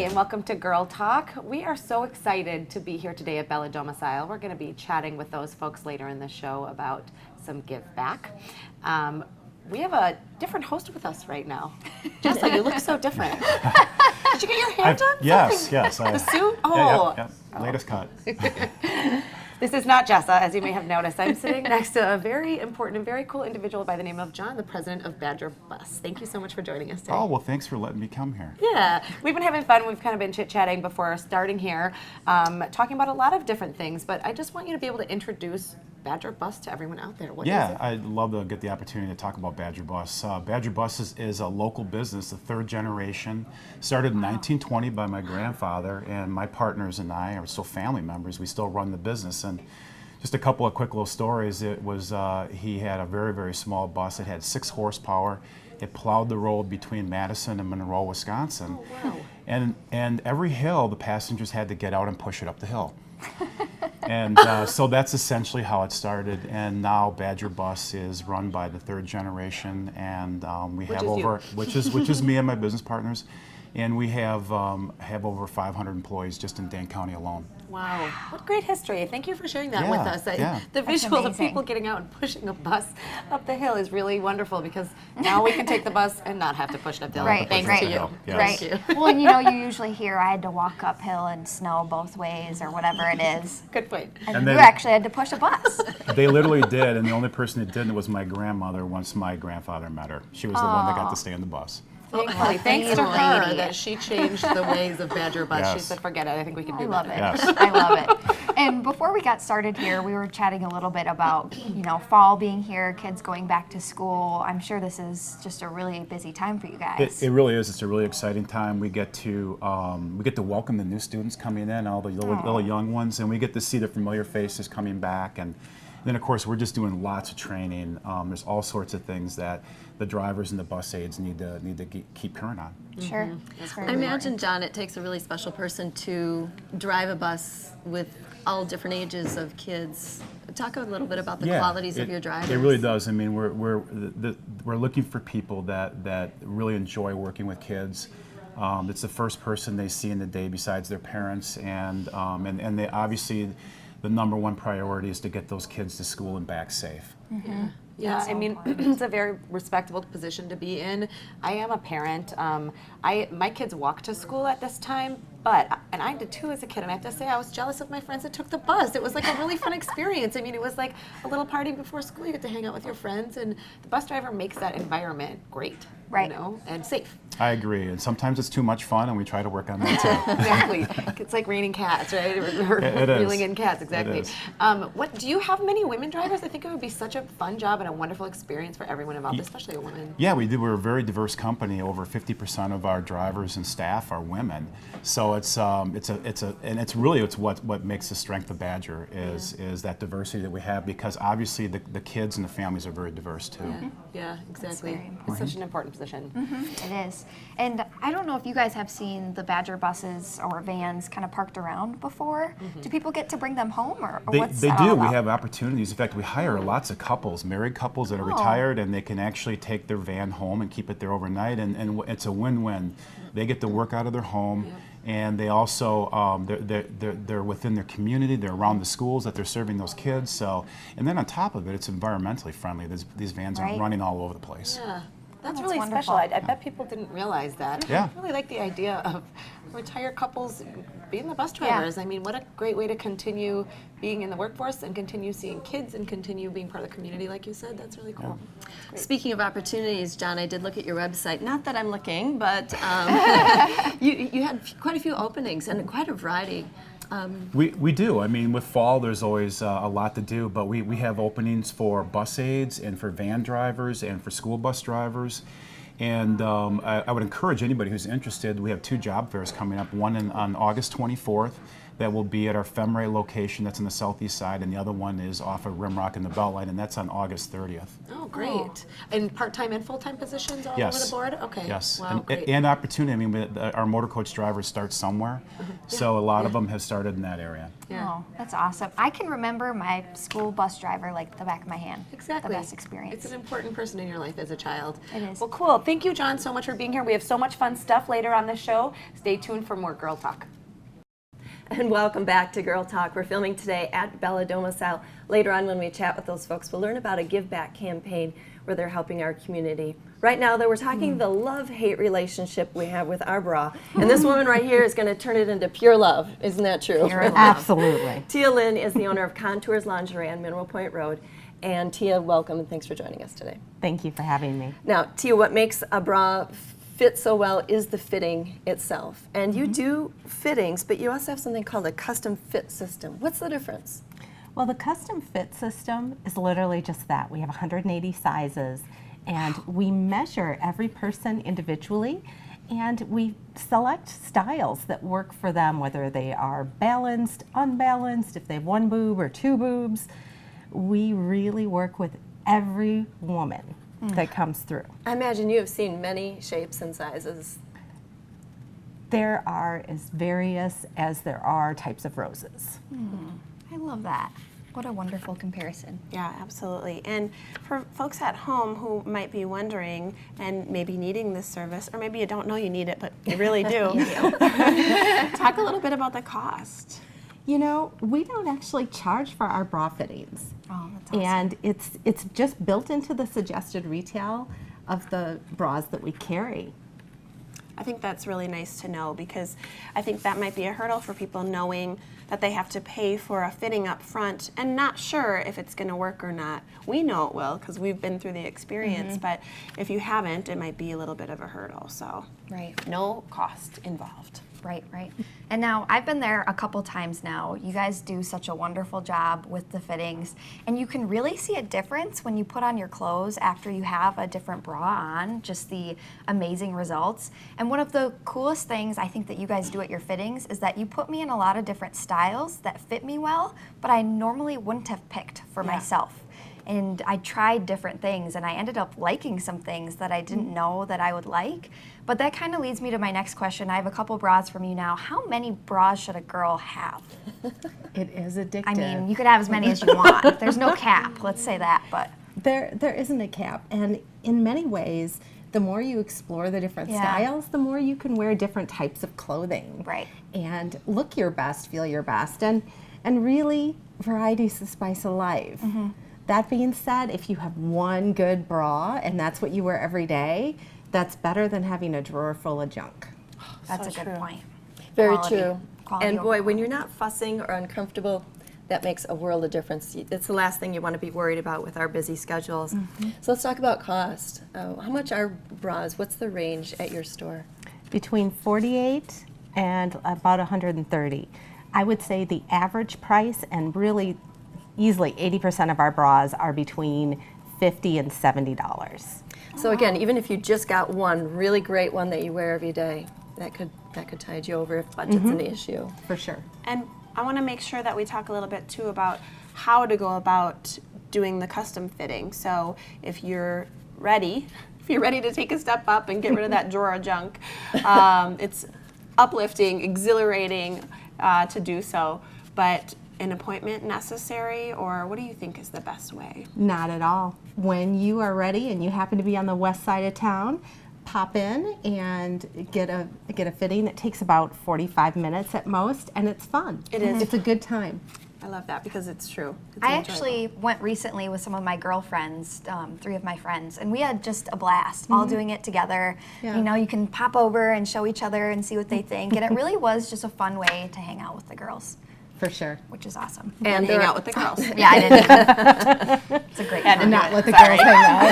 and welcome to Girl Talk. We are so excited to be here today at Bella Domicile. We're going to be chatting with those folks later in the show about some give back. We have a different host with us right now. Jessa, you look so different. Did you get your hair done? Yes. The suit? Oh. Yeah. Latest cut. This is not Jessa, as you may have noticed. I'm sitting next to a very important and very cool individual by the name of John, the president of Badger Bus. Thank you so much for joining us today. Oh, well, thanks for letting me come here. Yeah, we've been having fun. We've kind of been chit-chatting before starting here, talking about a lot of different things, but I just want you to be able to introduce Badger Bus to everyone out there. What is it? I'd love to get the opportunity to talk about Badger Bus. Badger Bus is a local business, the third generation. Started in 1920 by my grandfather, and my partners and I are still family members. We still run the business. And just a couple of quick little stories. It was, he had a very, very small bus. It had 6 horsepower. It plowed the road between Madison and Monroe, Wisconsin. Oh, wow. And every hill, the passengers had to get out and push it up the hill. And so that's essentially how it started. And now Badger Bus is run by the third generation, and which is me and my business partners, and we have over 500 employees just in Dane County alone. Wow, what great history. Thank you for sharing that with us. Yeah. The visual of people getting out and pushing a bus up the hill is really wonderful, because now we can take the bus and not have to push it up the hill. Right, Thanks right. to you. Yes. Right. Thank you. Well, and you usually hear I had to walk uphill in snow both ways or whatever it is. Good point. And then- you actually had to push a bus. They literally did, and the only person that didn't was my grandmother once my grandfather met her. She was the one that got to stay in the bus. Thankfully, thanks to Little her lady. that she changed the ways of Badger Bus. She Yes. said, forget it, I think we can do I love better. it. Yes. I love it. And before we got started here, we were chatting a little bit about, fall being here, kids going back to school. I'm sure this is just a really busy time for you guys. It really is. It's a really exciting time. We get to welcome the new students coming in, all the little young ones, and we get to see the familiar faces coming back. And then, of course, we're just doing lots of training. There's all sorts of things that the drivers and the bus aides need to keep current on. Sure. It's very I imagine, important. John, it takes a really special person to drive a bus with all different ages of kids. Talk a little bit about the qualities of your drivers. It really does. I mean, we're looking for people that really enjoy working with kids. It's the first person they see in the day besides their parents, and they obviously, the number one priority is to get those kids to school and back safe. Mm-hmm. Yeah, I mean, it's a very respectable position to be in. I am a parent. My kids walk to school at this time, and I did too as a kid, and I have to say I was jealous of my friends that took the bus. It was like a really fun experience. I mean, it was like a little party before school. You get to hang out with your friends, and the bus driver makes that environment great, Right. and safe. I agree, and sometimes it's too much fun, and we try to work on that too. Exactly. It's like raining cats, right? Or It is. reeling in cats, exactly. It is. What do you have many women drivers? I think it would be such a fun job and a wonderful experience for everyone involved, especially a woman. Yeah, we do. We're a very diverse company. Over 50% of our drivers and staff are women. So it's what makes the strength of Badger is that diversity that we have, because obviously the kids and the families are very diverse too. Yeah, exactly. very It's such an important position. It is. And I don't know if you guys have seen the Badger buses or vans kind of parked around before. Do people get to bring them home, or what's They that do. all We about? have opportunities. In fact, we hire lots of couples, married couples that are retired, and they can actually take their van home and keep it there overnight, and it's a win-win. They get to work out of their home, and they also they're within their community. They're around the schools that they're serving those kids. So, and then on top of it, it's environmentally friendly. These vans aren't Right. running all over the place. Yeah. That's that's really wonderful. special. I bet people didn't realize that. Yeah. I really like the idea of retired couples being the bus drivers. I mean, what a great way to continue being in the workforce and continue seeing kids and continue being part of the community, like you said. That's really cool. Speaking of opportunities, John, I did look at your website. Not that I'm looking, but you had quite a few openings and quite a variety. We do. I mean, with fall, there's always a lot to do, but we have openings for bus aides and for van drivers and for school bus drivers. And I would encourage anybody who's interested. We have 2 job fairs coming up, one on August 24th that will be at our Femray location that's in the southeast side, and the other one is off of Rimrock in the Beltline, and that's on August 30th. Oh, great. And part-time and full-time positions all over Yes. the board? Okay. Yes, Wow, great. and opportunity. I mean, our motor coach drivers start somewhere, so a lot of them have started in that area. Yeah. Oh, that's awesome. I can remember my school bus driver like the back of my hand. Exactly. The best experience. It's an important person in your life as a child. It is. Well, cool. Thank you, John, so much for being here. We have so much fun stuff later on the show. Stay tuned for more Girl Talk. And welcome back to Girl Talk. We're filming today at Bella Domicile. Later on when we chat with those folks, we'll learn about a give back campaign where they're helping our community. Right now, though, we're talking the love-hate relationship we have with our bra. And this woman right here is going to turn it into pure love. Isn't that true? Pure love. Absolutely. Tia Lynn is the owner of Contours Lingerie on Mineral Point Road. And Tia, welcome and thanks for joining us today. Thank you for having me. Now, Tia, what makes a bra fit so well is the fitting itself. And you do fittings, but you also have something called a custom fit system. What's the difference? Well, the custom fit system is literally just that. We have 180 sizes, and we measure every person individually, and we select styles that work for them, whether they are balanced, unbalanced, if they have one boob or two boobs. We really work with every woman that comes through. I imagine you have seen many shapes and sizes. There are as various as there are types of roses. I love that. What a wonderful comparison. Yeah, absolutely. And for folks at home who might be wondering and maybe needing this service, or maybe you don't know you need it, but you really do, talk a little bit about the cost. You know, we don't actually charge for our bra fittings. Oh, that's awesome. And it's just built into the suggested retail of the bras that we carry. I think that's really nice to know because I think that might be a hurdle for people knowing that they have to pay for a fitting up front and not sure if it's going to work or not. We know it will because we've been through the experience, but if you haven't, it might be a little bit of a hurdle. So Right. no cost involved. Right, right. And now I've been there a couple times now. You guys do such a wonderful job with the fittings, and you can really see a difference when you put on your clothes after you have a different bra on, just the amazing results. And one of the coolest things I think that you guys do at your fittings is that you put me in a lot of different styles that fit me well, but I normally wouldn't have picked for myself. And I tried different things, and I ended up liking some things that I didn't know that I would like. But that kind of leads me to my next question. I have a couple bras from you now. How many bras should a girl have? It is addictive. I mean, you could have as many as you want. There's no cap, let's say that, but there isn't a cap, and in many ways, the more you explore the different Yeah. styles, the more you can wear different types of clothing. Right. And look your best, feel your best, and really, variety's the spice of life. That being said, if you have one good bra and that's what you wear every day, that's better than having a drawer full of junk. that's So a good true. point. Very Quality. true. Quality And over boy, when quantity. you're not fussing or uncomfortable, that makes a world of difference. It's the last thing you want to be worried about with our busy schedules. So let's talk about cost. How much are bras? What's the range at your store? Between 48 and about 130. I would say the average price, and really easily 80% of our bras are between $50 and $70. So again, even if you just got one really great one that you wear every day, that could tide you over if budget's an issue. For sure. And I want to make sure that we talk a little bit too about how to go about doing the custom fitting. So if you're ready to take a step up and get rid of that drawer of junk, it's uplifting, exhilarating to do so. But an appointment necessary, or what do you think is the best way? Not at all. When you are ready and you happen to be on the west side of town, pop in and get a fitting. It takes about 45 minutes at most, and it's fun. It is. It's a good time. I love that because it's true. It's I enjoyable. actually went recently with some of my girlfriends, 3 of my friends, and we had just a blast, all doing it together. Yeah. You know, you can pop over and show each other and see what they think, and it really was just a fun way to hang out with the girls, For sure. which is awesome. and there hang are- out with the girls. Yeah, I did. It's a great time. And not let the girls hang out.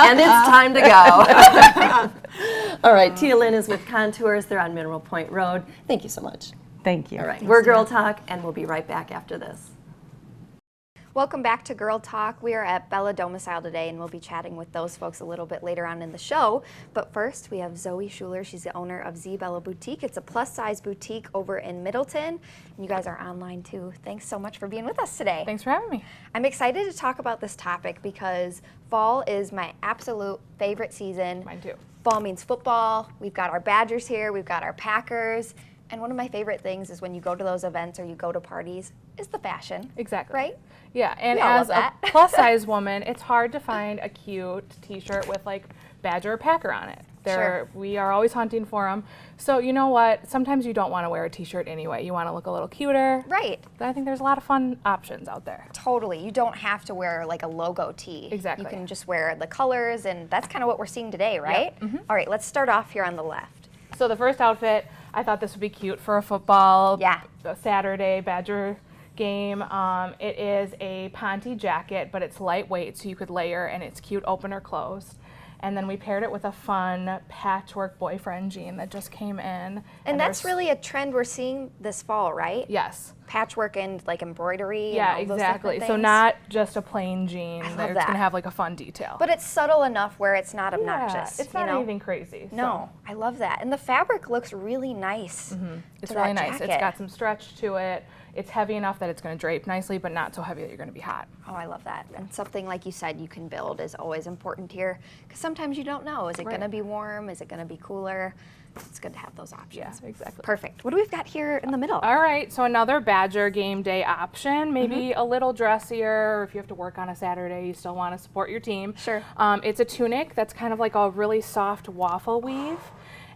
And it's time to go. All right, Tia Lynn is with Contours. They're on Mineral Point Road. Thank you so much. Thank you. All right, we're Girl Talk, and we'll be right back after this. Welcome back to Girl Talk. We are at Bella Domicile today, and we'll be chatting with those folks a little bit later on in the show. But first, we have Zoe Schuler. She's the owner of Z Bella Boutique. It's a plus-size boutique over in Middleton, and you guys are online too. Thanks so much for being with us today. Thanks for having me. I'm excited to talk about this topic because fall is my absolute favorite season. Mine too. Fall means football. We've got our Badgers here. We've got our Packers. And one of my favorite things is when you go to those events or you go to parties is the fashion. Exactly. Right? Yeah, and We all as love a that. plus size woman, it's hard to find a cute t-shirt with like Badger or Packer on it. We are always hunting for them. So you know what? Sometimes you don't want to wear a t-shirt anyway. You want to look a little cuter. Right. I think there's a lot of fun options out there. Totally. You don't have to wear like a logo tee. Exactly. You can just wear the colors, and that's kind of what we're seeing today, right? All right, let's start off here on the left. So the first outfit, I thought this would be cute for a football Saturday Badger game. It is a Ponte jacket, but it's lightweight, so you could layer, and it's cute open or closed. And then we paired it with a fun patchwork boyfriend jean that just came in. And that's there's- really a trend we're seeing this fall, right? Yes. Patchwork and like embroidery. Yeah, and all exactly. Those So different not just a plain jean. love It's that. gonna have like a fun detail. But it's subtle enough where it's not yeah, obnoxious. it's you not know? anything crazy. No, I love that. And the fabric looks really nice. It's to really that nice. jacket. It's got some stretch to it. It's heavy enough that it's going to drape nicely, but not so heavy that you're going to be hot. Oh, I love that. And something like you said you can build is always important here because sometimes you don't know. Is it going to be warm? Is it going to be cooler? It's good to have those options. Yeah, exactly. Perfect. What do we've got here in the middle? All right, so another Badger game day option, maybe a little dressier, or if you have to work on a Saturday, you still want to support your team. Sure. It's a tunic that's kind of like a really soft waffle weave.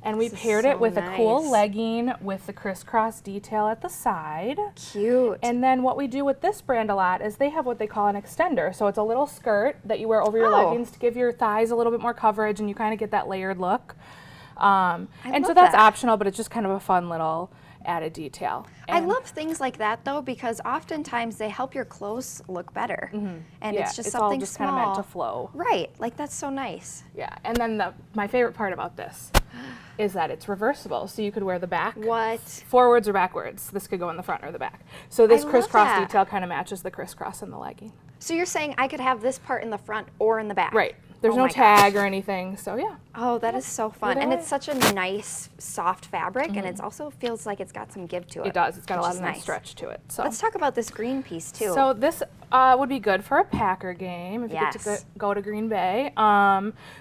And we This is paired it so with a cool nice. legging with the crisscross detail at the side. Cute. And then what we do with this brand a lot is they have what they call an extender. So it's a little skirt that you wear over your Oh. leggings to give your thighs a little bit more coverage, and you kind of get that layered look. And so love that's that. optional, but it's just kind of a fun little added detail. I And- love things like that though because oftentimes they help your clothes look better. And yeah, it's just all something just small. kind of meant to flow. Right. Like that's so nice. Yeah, and then my favorite part about this is that it's reversible, so you could wear the back What? forwards or backwards. This could go in the front or the back. So this love crisscross that. detail kind of matches the crisscross in the legging. So you're saying I could have this part in the front or in the back? Right. There's Oh no my gosh. tag or anything, so yeah. Oh, that is so fun. Either And way. it's such a nice, soft fabric, and it also feels like it's got some give to it. It does. It's got a which lot is of nice nice. stretch to it. So. Let's talk about this green piece too. So this would be good for a Packer game if you get to Yes. go to Green Bay.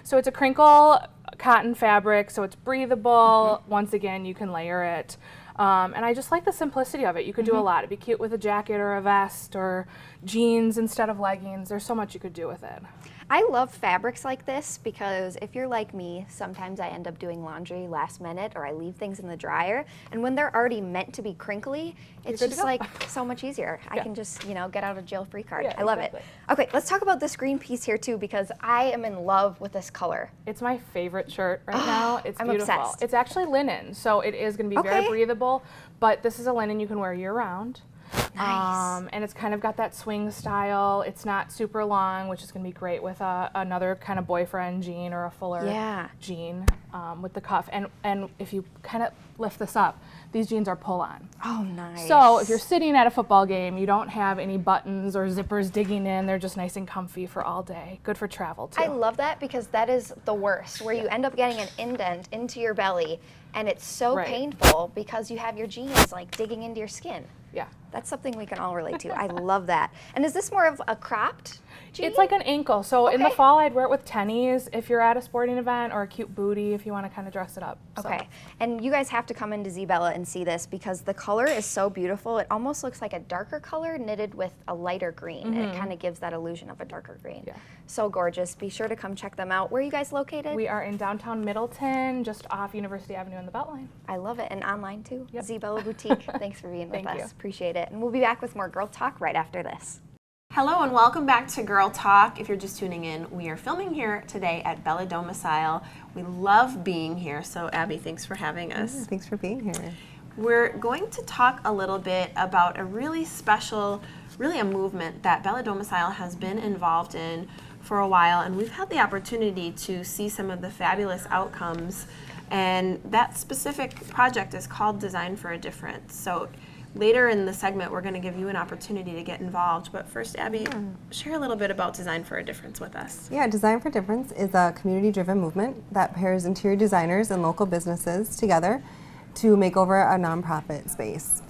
So it's a crinkle cotton fabric, so it's breathable. Once again, you can layer it. And I just like the simplicity of it. You could do a lot. It'd be cute with a jacket or a vest or jeans instead of leggings. There's so much you could do with it. I love fabrics like this because if you're like me, sometimes I end up doing laundry last minute or I leave things in the dryer. And when they're already meant to be crinkly, it's good to just go. like so much easier. I can just, get out a jail free card. Yeah, I love exactly. it. Okay, let's talk about this green piece here too because I am in love with this color. It's my favorite shirt right now. It's I'm beautiful. obsessed. It's actually linen, so it is going to be very Okay. breathable. But this is a linen you can wear year round. Nice. And it's kind of got that swing style. It's not super long, which is going to be great with another kind of boyfriend jean or a fuller Yeah. jean with the cuff. And if you kind of lift this up, these jeans are pull-on. Oh, nice. So if you're sitting at a football game, you don't have any buttons or zippers digging in. They're just nice and comfy for all day. Good for travel too. I love that because that is the worst, where you end up getting an indent into your belly, and it's so Right. painful because you have your jeans like digging into your skin. Yeah. That's something we can all relate to. I love that. And is this more of a cropped jean? It's like an ankle. So in the Okay. fall, I'd wear it with tennies if you're at a sporting event, or a cute booty if you want to kind of dress it up. So. Okay, and you guys have to come into Zbella and see this because the color is so beautiful. It almost looks like a darker color knitted with a lighter green. And it kind of gives that illusion of a darker green. Yeah. So gorgeous. Be sure to come check them out. Where are you guys located? We are in downtown Middleton, just off University Avenue in the Beltline. I love it. And online too. Yep. Zbella Boutique. Thanks for being with Thank us. you. Appreciate it. And we'll be back with more Girl Talk right after this. Hello and welcome back to Girl Talk. If you're just tuning in, we are filming here today at Bella Domicile. We love being here, so Abby, thanks for having us. Thanks for being here. We're going to talk a little bit about a really special, really a movement that Bella Domicile has been involved in for a while, and we've had the opportunity to see some of the fabulous outcomes, and that specific project is called Design for a Difference. So later in the segment, we're going to give you an opportunity to get involved. But first, Abby, share a little bit about Design for a Difference with us. Yeah, Design for Difference is a community-driven movement that pairs interior designers and local businesses together to make over a nonprofit space.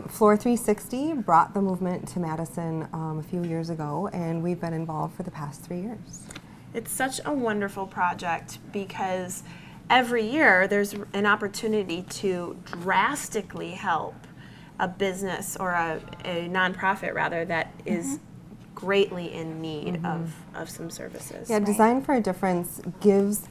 Floor 360 brought the movement to Madison a few years ago, and we've been involved for the past 3 years. It's such a wonderful project because every year there's an opportunity to drastically help a business or a nonprofit rather that is greatly in need of some services. Yeah, Design for a Difference gives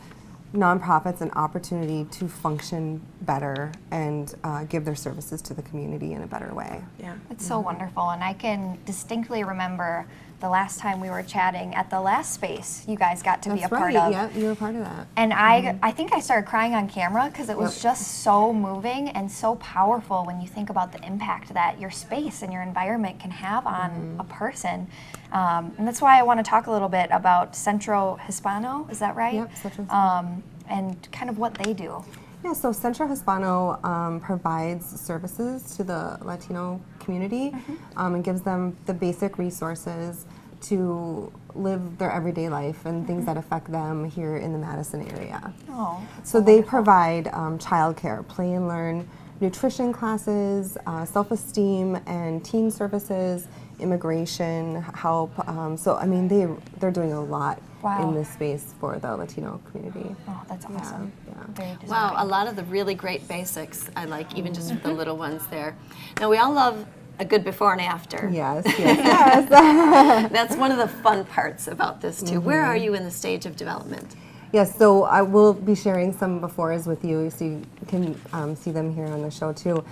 nonprofits an opportunity to function better and give their services to the community in a better way. Yeah. It's so wonderful, and I can distinctly remember the last time we were chatting at the last space you guys got to be a part of. Yeah, you were part of that. And I think I started crying on camera because it was just so moving and so powerful when you think about the impact that your space and your environment can have on a person. And that's why I want to talk a little bit about Centro Hispano, is that right? Yep, Centro Hispano. And kind of what they do. Yeah, so Centro Hispano provides services to the Latino community and gives them the basic resources to live their everyday life and things that affect them here in the Madison area. Oh, So they provide childcare, play and learn, nutrition classes, self-esteem and teen services, immigration help. So I mean, they're doing a lot in this space for the Latino community. Oh, that's awesome. Yeah. Very deserving. Wow, a lot of the really great basics I like, even just with the little ones there. Now, we all love a good before and after. Yes, yes, yes. That's one of the fun parts about this, too. Where are you in the stage of development? Yes, so I will be sharing some befores with you so you can see them here on the show too.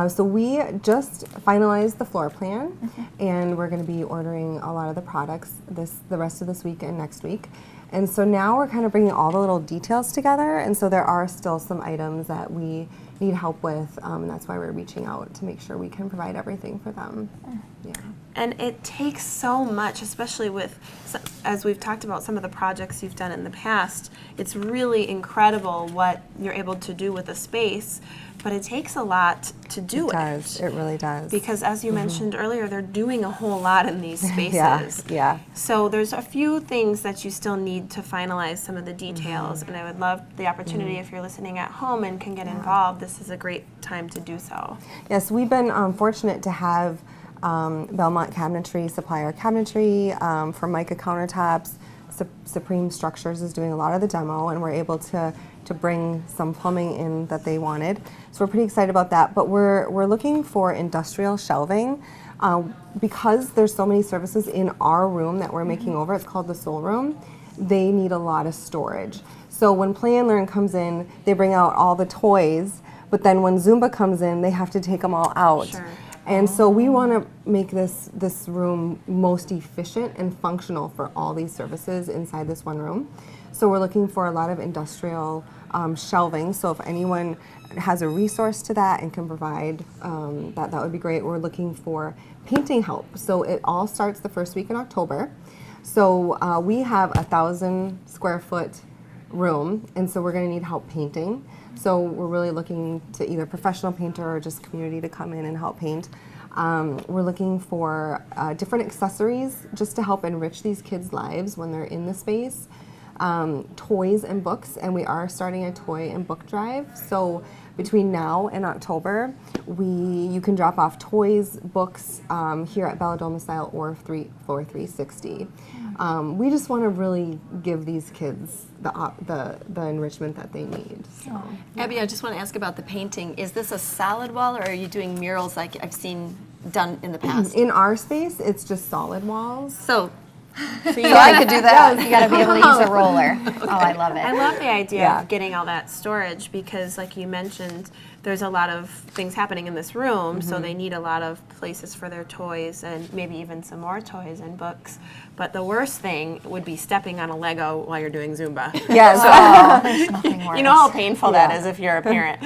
So we just finalized the floor plan and we're going to be ordering a lot of the products the rest of this week and next week. And so now we're kind of bringing all the little details together, and so there are still some items that we need help with, and that's why we're reaching out to make sure we can provide everything for them. Yeah. And it takes so much, especially with, as we've talked about some of the projects you've done in the past, it's really incredible what you're able to do with a space, but it takes a lot to do it. It does, it really does. Because as you mentioned earlier, they're doing a whole lot in these spaces. Yeah. So there's a few things that you still need to finalize some of the details, and I would love the opportunity if you're listening at home and can get involved, this is a great time to do so. Yes, we've been fortunate to have Belmont Cabinetry supply our cabinetry, Formica countertops. Supreme Structures is doing a lot of the demo, and we're able to bring some plumbing in that they wanted. So we're pretty excited about that. But we're looking for industrial shelving because there's so many services in our room that we're making over. It's called the Soul Room. They need a lot of storage. So when Play and Learn comes in, they bring out all the toys. But then when Zumba comes in, they have to take them all out. Sure. And so we want to make this room most efficient and functional for all these services inside this one room. So we're looking for a lot of industrial shelving. So if anyone has a resource to that and can provide that would be great. We're looking for painting help. So it all starts the first week in October. So we have 1,000 square foot room, and so we're going to need help painting. So we're really looking to either professional painter or just community to come in and help paint. We're looking for different accessories just to help enrich these kids' lives when they're in the space. Toys and books, and we are starting a toy and book drive. So between now and October, you can drop off toys, books here at Bella Domicile or Floor 360. We just want to really give these kids the enrichment that they need. So. Abby, I just want to ask about the painting. Is this a solid wall, or are you doing murals like I've seen done in the past? In our space, it's just solid walls. So for you, So I could do that. You got to be able to use a roller. Oh, I love it. I love the idea Yeah. of getting all that storage because, like you mentioned, there's a lot of things happening in this room, so they need a lot of places for their toys and maybe even some more toys and books. But the worst thing would be stepping on a Lego while you're doing Zumba. Yes. There's nothing worse. You know how painful that is if you're a parent.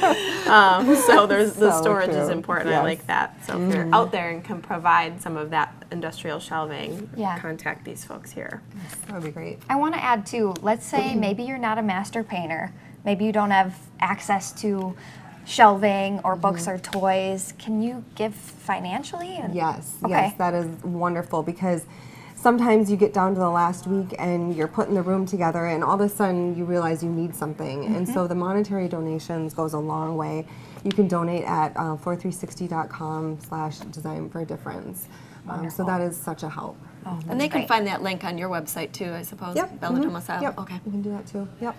So there's the So storage is true. important. I Yes. like that. So if you're out there and can provide some of that industrial shelving, Yeah. contact these folks here. That would be great. I want to add too, let's say maybe you're not a master painter. Maybe you don't have access to shelving or books or toys, can you give financially? Yes, Okay. yes, that is wonderful because sometimes you get down to the last week and you're putting the room together and all of a sudden you realize you need something. And so the monetary donations goes a long way. You can donate at 4360.com/design for a difference. So that is such a help. And they can great. find that link on your website too, I suppose. Yep. Bella Domicile. Yep. Okay. You can do that too. Yep.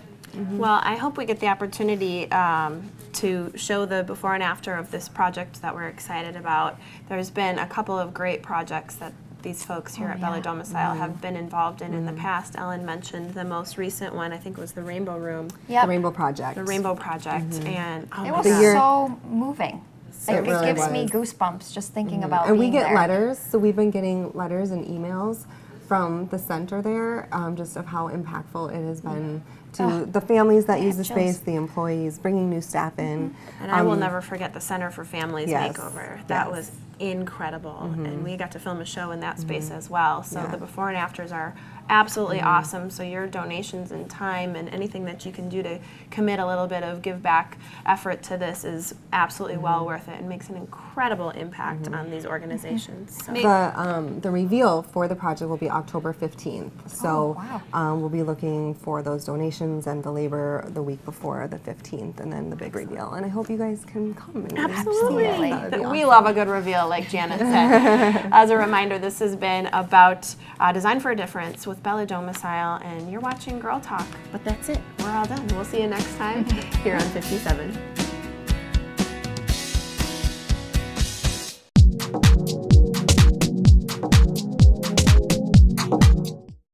Well, I hope we get the opportunity to show the before and after of this project that we're excited about. There's been a couple of great projects that these folks here at Bella Domicile have been involved in the past. Ellen mentioned the most recent one, I think was the Rainbow Room, Yep. The Rainbow Project. the Rainbow Project, and oh It my was The year- so moving. It It really gives me was. goosebumps just thinking about And we being get there. letters, so we've been getting letters and emails from the center there, just of how impactful it has been to the families that use the chills. space, the employees, bringing new staff in. And I will never forget the Center for Families yes, makeover. That yes. was incredible. And we got to film a show in that space as well. So Yeah. the before and afters are absolutely awesome. So your donations and time and anything that you can do to commit a little bit of give back effort to this is absolutely well worth it and makes an incredible impact on these organizations. So. The reveal for the project will be October 15th. So we'll be looking for those donations and the labor the week before the 15th, and then the big reveal. And I hope you guys can come. And Absolutely. see it. That would be We awesome. love a good reveal, like Janet said. As a reminder, this has been about Design for a Difference with Bella Domicile, and you're watching Girl Talk. But that's it. We're all done. We'll see you next time here on 57.